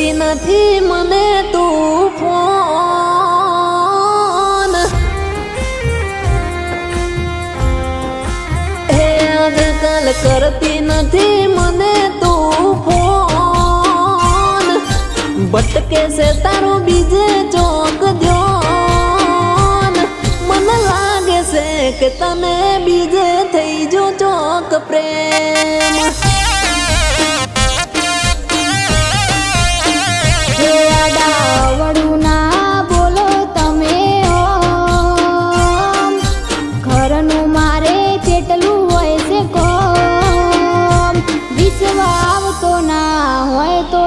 કરતી નથી મને તું ફોન હે આજકાલ કરતી નથી મને તું ફોન ભટકે છે તારું બીજે ચોક ધ્યાન મને લાગે છે કે તને બીજે થઈ જો ચોક પ્રેમ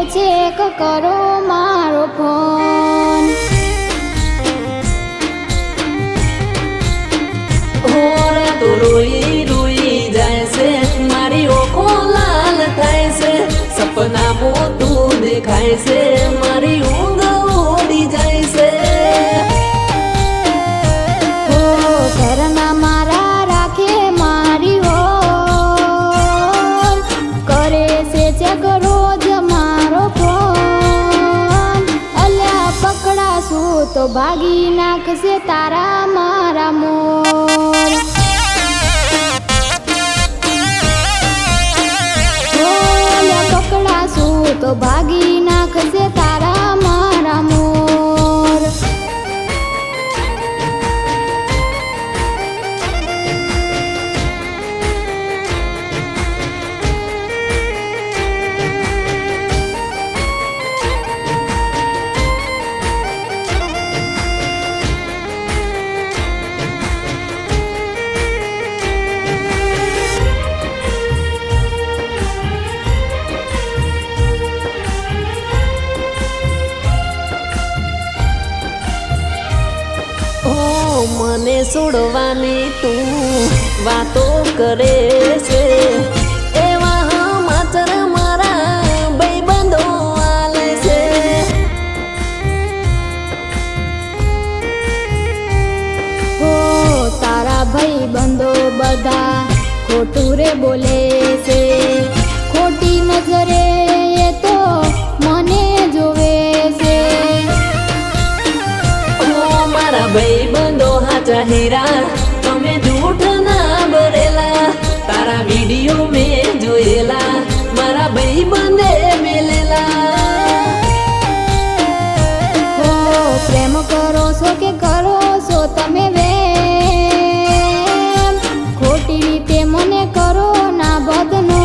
ચેક કરો મારો ફોન હોરે તો રોઈ રોઈ જાય છે મારી ઓખો લાલ થાય છે સપના મોટું દેખાય છે મારી ઊંઘ ઉડી જાય છે હો ઘરના મારા રાખે મારી હો કરે છે ચેક રોજ તો ભાગી નાખશે તારા મારા મોર પકડાશું તો ભાગી નાખશે તારા મારા મોર મને છોડવાની તું વાતો કરે છે એવા માચર મારા ભાઈબંધો આલે છે હો તારા ભાઈબંધો બધા ખોટું રે બોલે છે ખોટી નજરે એ તો મને જોવે છે મારા ભાઈબંધો હાચા હીરા તમે જૂઠ ના ભરેલા તારા વિડીયો મેં જોયેલા મારા ભાઈબંધે મેલેલા હો પ્રેમ કરો છો કે કરો છો તમે વેમ ખોટી રીતે મને કરો ના બદનો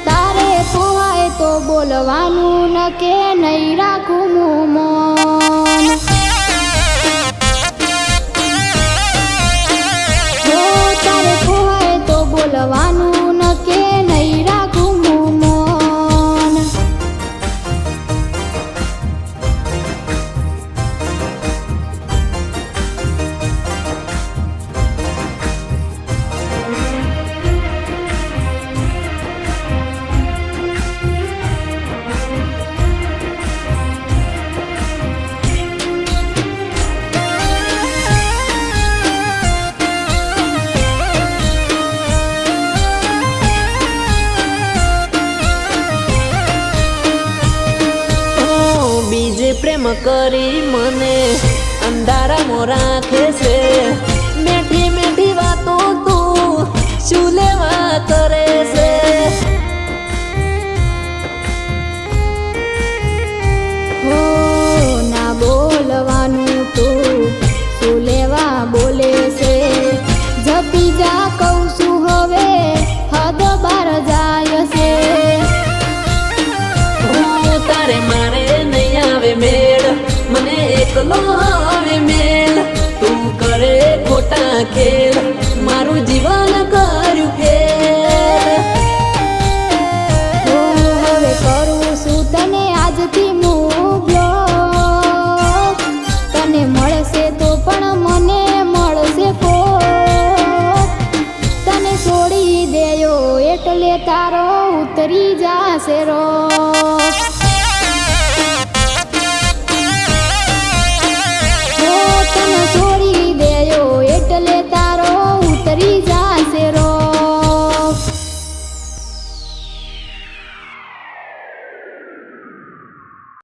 તારે પોહાય તો બોલવાનું ન કે નહીં રાખું મોન બોલવાનું ન કે નહીં રાખું મોન પ્રેમ કરી મને અંધારામાં રાખે છે મીઠી મીઠી વાતો તું શું લેવા કરે છે હો ના બોલવાનું તું શું લેવા બોલે છે જપી જા કહું છું હવે હદ બાર જાય છે તારે મારે નહીં આવે મેળ મને એકલો આવે મેળ તું કરે ખોટા ખેલ મારું જીવન કર્યું ફેલ હવે કરું છું તને આજથી બ્લોક તને મળશે તો પણ મને મળશે કોક તને છોડી દેયો એટલે તારો ઉતરી જાશે રો